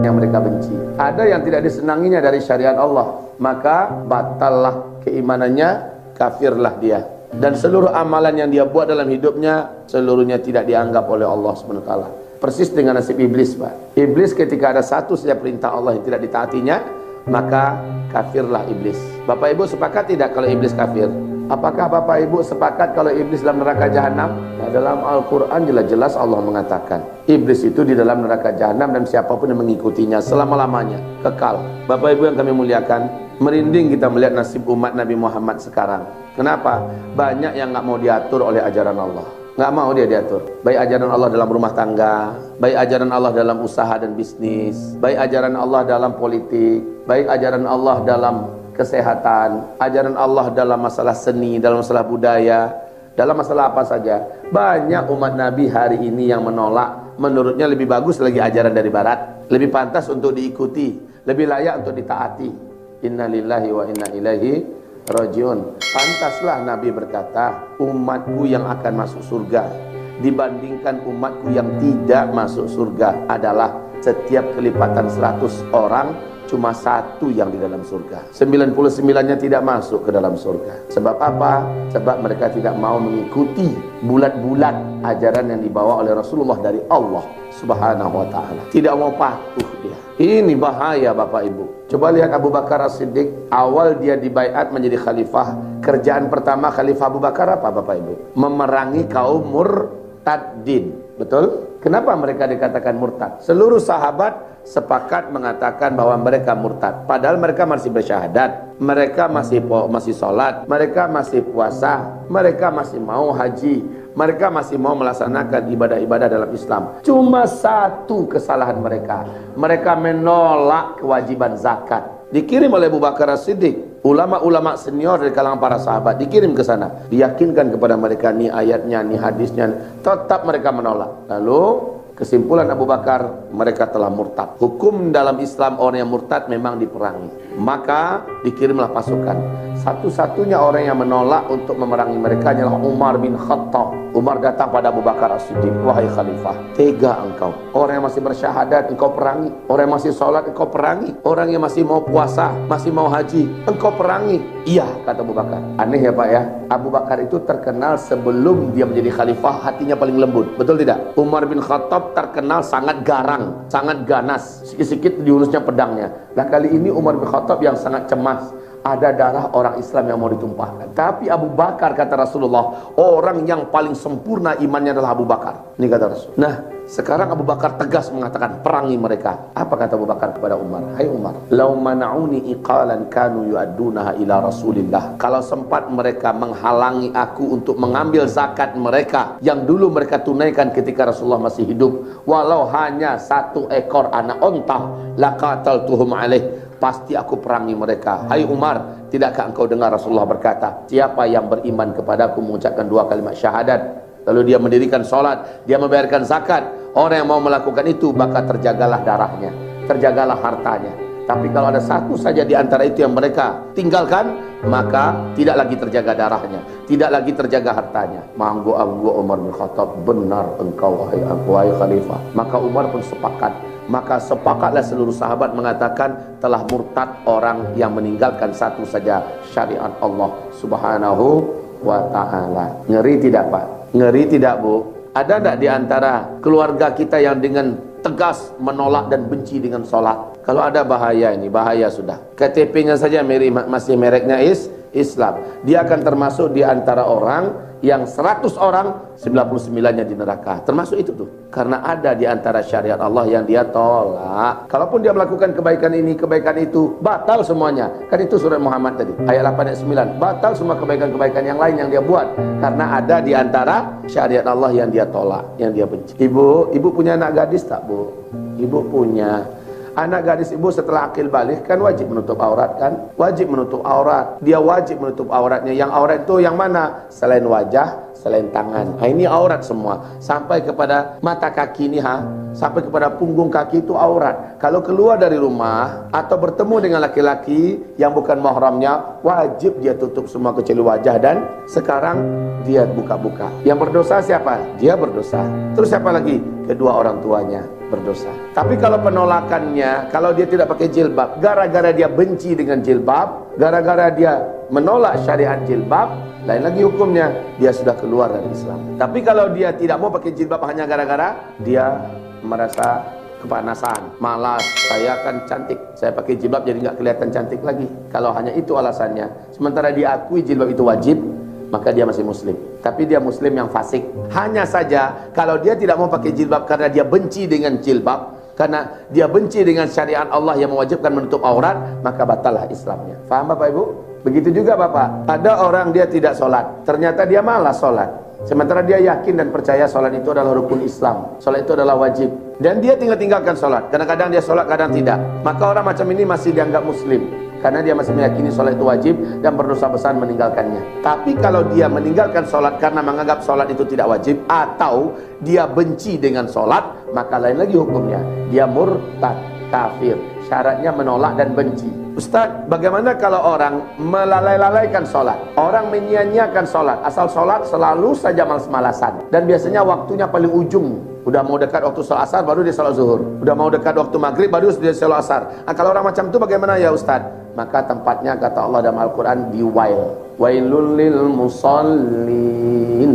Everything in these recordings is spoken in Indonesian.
yang mereka benci. Ada yang tidak disenanginya dari syariat Allah, maka batallah keimanannya, kafirlah dia. Dan seluruh amalan yang dia buat dalam hidupnya, seluruhnya tidak dianggap oleh Allah SWT. Persis dengan nasib iblis, Pak. Iblis ketika ada satu saja perintah Allah yang tidak ditaatinya, maka kafirlah iblis. Bapak Ibu sepakat tidak kalau iblis kafir? Apakah Bapak Ibu sepakat kalau iblis dalam neraka jahanam? Nah, dalam Al-Quran jelas-jelas Allah mengatakan iblis itu di dalam neraka jahanam dan siapapun yang mengikutinya selama-lamanya kekal. Bapak Ibu yang kami muliakan, merinding kita melihat nasib umat Nabi Muhammad sekarang. Kenapa? Banyak yang nggak mau diatur oleh ajaran Allah. Nggak mau dia diatur. Baik ajaran Allah dalam rumah tangga, baik ajaran Allah dalam usaha dan bisnis, baik ajaran Allah dalam politik, baik ajaran Allah dalam kesehatan, ajaran Allah dalam masalah seni, dalam masalah budaya, dalam masalah apa saja. Banyak umat Nabi hari ini yang menolak. Menurutnya lebih bagus lagi ajaran dari barat, lebih pantas untuk diikuti, lebih layak untuk ditaati. Inna lillahi wa inna ilaihi rajiun. Pantaslah Nabi berkata, umatku yang akan masuk surga dibandingkan umatku yang tidak masuk surga adalah setiap kelipatan 100 orang cuma satu yang di dalam surga, 99-nya tidak masuk ke dalam surga. Sebab apa? Sebab mereka tidak mau mengikuti bulat-bulat ajaran yang dibawa oleh Rasulullah dari Allah Subhanahu wa ta'ala. Tidak mau patuh dia. Ini bahaya Bapak Ibu. Coba lihat Abu Bakar As-Siddiq, awal dia dibaiat menjadi khalifah. Kerjaan pertama khalifah Abu Bakar apa Bapak Ibu? Memerangi kaum murtadin. Betul? Kenapa mereka dikatakan murtad? Seluruh sahabat sepakat mengatakan bahwa mereka murtad. Padahal mereka masih bersyahadat, mereka masih sholat, mereka masih puasa, mereka masih mau haji, mereka masih mau melaksanakan ibadah-ibadah dalam Islam. Cuma satu kesalahan mereka, mereka menolak kewajiban zakat. Dikirim oleh Abu Bakar As-Siddiq, ulama-ulama senior dari kalangan para sahabat, dikirim ke sana, diyakinkan kepada mereka nih ayatnya, nih hadisnya, tetap mereka menolak. Lalu kesimpulan Abu Bakar, mereka telah murtad. Hukum dalam Islam orang yang murtad memang diperangi. Maka dikirimlah pasukan. Satu-satunya orang yang menolak untuk memerangi mereka adalah Umar bin Khattab. Umar datang pada Abu Bakar As-Siddiq, wahai khalifah, tega engkau. Orang yang masih bersyahadat engkau perangi, orang yang masih sholat engkau perangi, orang yang masih mau puasa, masih mau haji engkau perangi. Iya, kata Abu Bakar. Aneh ya Pak ya, Abu Bakar itu terkenal sebelum dia menjadi khalifah hatinya paling lembut, betul tidak? Umar bin Khattab terkenal sangat garang, sangat ganas, sikit-sikit diurusnya pedangnya. Nah kali ini Umar bin Khattab yang sangat cemas, ada darah orang Islam yang mau ditumpahkan. Tapi Abu Bakar, kata Rasulullah, orang yang paling sempurna imannya adalah Abu Bakar. Ini kata Rasul. Nah sekarang Abu Bakar tegas mengatakan perangi mereka. Apa kata Abu Bakar kepada Umar? Hai Umar, lau mana'uni iqalan kanu yu'addunaha ila Rasulillah. Kalau sempat mereka menghalangi aku untuk mengambil zakat mereka yang dulu mereka tunaikan ketika Rasulullah masih hidup, walau hanya 1 ekor anak onta, laqataltuhum alaih, pasti aku perangi mereka. Hai Umar, tidakkah engkau dengar Rasulullah berkata, siapa yang beriman kepadaku mengucapkan 2 kalimat syahadat, lalu dia mendirikan sholat, dia membayarkan zakat, orang yang mau melakukan itu maka terjagalah darahnya, terjagalah hartanya. Tapi kalau ada satu saja di antara itu yang mereka tinggalkan, maka tidak lagi terjaga darahnya, tidak lagi terjaga hartanya. Manggo Umar bin Khattab, benar engkau wahai khalifah. Maka Umar pun sepakat. Maka sepakatlah seluruh sahabat mengatakan telah murtad orang yang meninggalkan satu saja syariat Allah Subhanahu wa ta'ala. Ngeri tidak Pak? Ngeri tidak Bu? Ada tidak di antara keluarga kita yang dengan tegas menolak dan benci dengan sholat? Kalau ada bahaya ini, bahaya sudah. KTP-nya saja masih mereknya Islam. Dia akan termasuk di antara orang yang 100 orang 99-nya di neraka. Termasuk itu tuh. Karena ada di antara syariat Allah yang dia tolak. Kalaupun dia melakukan kebaikan ini, kebaikan itu, batal semuanya. Kan itu surat Muhammad tadi, ayat 8 ayat 9. Batal semua kebaikan-kebaikan yang lain yang dia buat. Karena ada di antara syariat Allah yang dia tolak, yang dia benci. Ibu punya anak gadis tak Bu? Ibu punya. Anak gadis ibu setelah akil balik kan wajib menutup aurat kan? Wajib menutup aurat. Dia wajib menutup auratnya. Yang aurat itu yang mana? Selain wajah, selain tangan. Nah, ini aurat semua. Sampai kepada mata kaki ini sampai kepada punggung kaki itu aurat. Kalau keluar dari rumah atau bertemu dengan laki-laki yang bukan mahramnya, wajib dia tutup semua kecuali wajah, dan sekarang dia buka-buka. Yang berdosa siapa? Dia berdosa. Terus siapa lagi? Kedua orang tuanya. berdosa. Tapi kalau penolakannya, kalau dia tidak pakai jilbab, gara-gara dia benci dengan jilbab, gara-gara dia menolak syariat jilbab, lain lagi hukumnya, dia sudah keluar dari Islam. Tapi kalau dia tidak mau pakai jilbab hanya gara-gara dia merasa kepanasan, malas, saya kan cantik, saya pakai jilbab jadi nggak kelihatan cantik lagi. Kalau hanya itu alasannya, sementara diakui jilbab itu wajib, maka dia masih muslim. Tapi dia muslim yang fasik. Hanya saja kalau dia tidak mau pakai jilbab karena dia benci dengan jilbab, karena dia benci dengan syariat Allah yang mewajibkan menutup aurat, maka batallah Islamnya. Faham Bapak Ibu? Begitu juga Bapak, ada orang dia tidak sholat, ternyata dia malas sholat, sementara dia yakin dan percaya sholat itu adalah rukun Islam, sholat itu adalah wajib, dan dia tinggalkan sholat. Kadang-kadang dia sholat, kadang tidak. Maka orang macam ini masih dianggap muslim, karena dia masih meyakini sholat itu wajib dan berdosa besar meninggalkannya. Tapi kalau dia meninggalkan sholat karena menganggap sholat itu tidak wajib, atau dia benci dengan sholat, maka lain lagi hukumnya, dia murtad, kafir. Syaratnya menolak dan benci. Ustaz, bagaimana kalau orang melalai-lalaikan sholat, orang menyia-nyiakan sholat, asal sholat selalu saja malas-malasan, dan biasanya waktunya paling ujung, udah mau dekat waktu sholat asar baru dia sholat zuhur, udah mau dekat waktu maghrib baru dia sholat asar. Kalau orang macam itu bagaimana ya Ustaz? Maka tempatnya kata Allah dalam Al-Quran di wail, wailul lil musallin.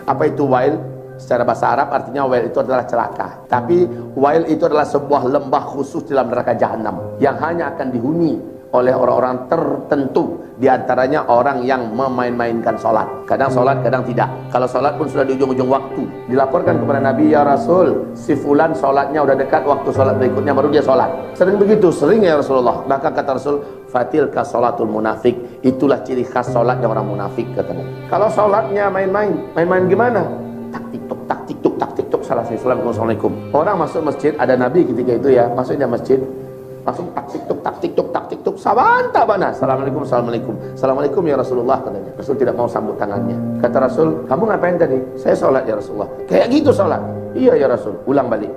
Apa itu wail? Secara bahasa Arab artinya wail itu adalah celaka. Tapi wail itu adalah sebuah lembah khusus dalam neraka jahanam yang hanya akan dihuni oleh orang-orang tertentu, di antaranya orang yang memain-mainkan sholat. Kadang sholat, kadang tidak. Kalau sholat pun sudah di ujung-ujung waktu, dilaporkan kepada Nabi, ya Rasul, si fulan sholatnya udah dekat, waktu sholat berikutnya baru dia sholat. Sering begitu, sering ya Rasulullah. Maka kata Rasul, fatilka sholatul munafik, itulah ciri khas sholatnya orang munafik katanya. Kalau sholatnya main-main, main-main gimana? Tak tiktok, salah saya, assalamualaikum. Orang masuk masjid, ada Nabi ketika itu ya, masuknya masjid, langsung tak tiktok, sabanta bana, assalamualaikum, assalamualaikum ya Rasulullah katanya. Rasul tidak mau sambut tangannya. Kata Rasul, kamu ngapain tadi? Saya sholat ya Rasulullah. Kayak gitu sholat? Iya ya Rasul. Ulang balik.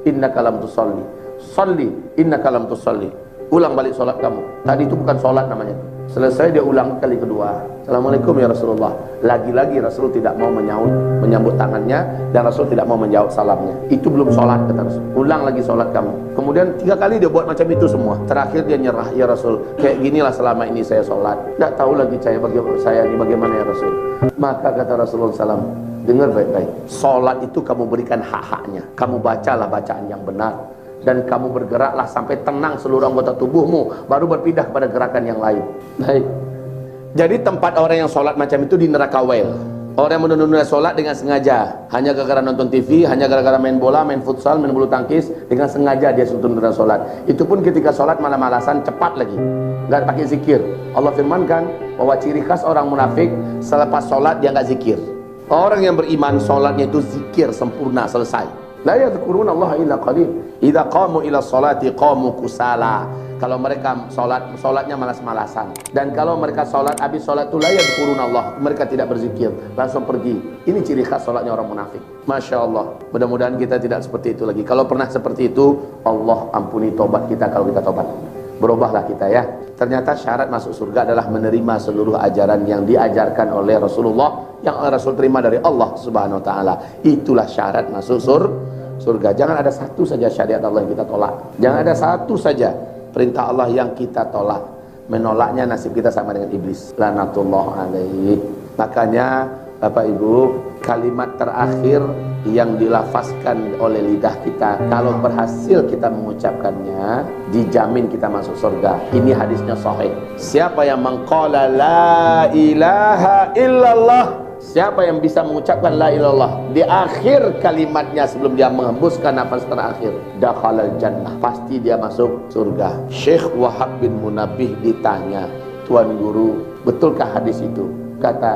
Innaka lam tusalli. Salli, innaka lam tusalli. Ulang balik sholat kamu. Tadi itu bukan sholat namanya. Selesai dia ulang kali kedua, assalamualaikum ya Rasulullah. Lagi-lagi Rasul tidak mau menyambut tangannya, dan Rasul tidak mau menjawab salamnya. Itu belum sholat kata Rasul. Ulang lagi sholat kamu. Kemudian 3 kali dia buat macam itu semua. Terakhir dia nyerah, ya Rasul, kayak ginilah selama ini saya sholat. Tidak tahu lagi saya ini bagaimana ya Rasul. Maka kata Rasulullah SAW, dengar baik-baik, sholat itu kamu berikan hak-haknya. Kamu bacalah bacaan yang benar, dan kamu bergeraklah sampai tenang seluruh anggota tubuhmu, baru berpindah kepada gerakan yang lain. Baik. Jadi tempat orang yang sholat macam itu di neraka wail. Orang yang menunda-nunda sholat dengan sengaja, hanya gara-gara nonton TV, hanya gara-gara main bola, main futsal, main bulu tangkis, dengan sengaja dia tunda sholat. Itu pun ketika sholat malas-malasan, cepat lagi, nggak pakai zikir. Allah firmankan bahwa ciri khas orang munafik, selepas sholat dia nggak zikir. Orang yang beriman sholatnya itu zikir sempurna, selesai. La yadhkuruna Allah illa qalil. Idza qamu ila sholati qamu kusala. Kalau mereka sholatnya malas-malasan. Dan kalau mereka sholat, habis sholat itu la yadhkuruna Allah, mereka tidak berzikir, langsung pergi. Ini ciri khas sholatnya orang munafik. Masya Allah. Mudah-mudahan kita tidak seperti itu lagi. Kalau pernah seperti itu, Allah ampuni tobat kita kalau kita tobat. Berubahlah kita ya. Ternyata syarat masuk surga adalah menerima seluruh ajaran yang diajarkan oleh Rasulullah, yang Rasul terima dari Allah Subhanahu wa taala. Itulah syarat masuk surga. Jangan ada satu saja syariat Allah yang kita tolak. Jangan ada satu saja perintah Allah yang kita tolak. Menolaknya nasib kita sama dengan iblis. Lanatullah alaihi. Makanya Bapak Ibu, kalimat terakhir yang dilafazkan oleh lidah kita, kalau berhasil kita mengucapkannya, dijamin kita masuk surga. Ini hadisnya sahih. Siapa yang mengqala la ilaha illallah, siapa yang bisa mengucapkan la ilallah di akhir kalimatnya sebelum dia menghembuskan nafas terakhir, dakhalal jannah, pasti dia masuk surga. Syekh Wahab bin Munabbih ditanya, Tuan Guru, betulkah hadis itu? Kata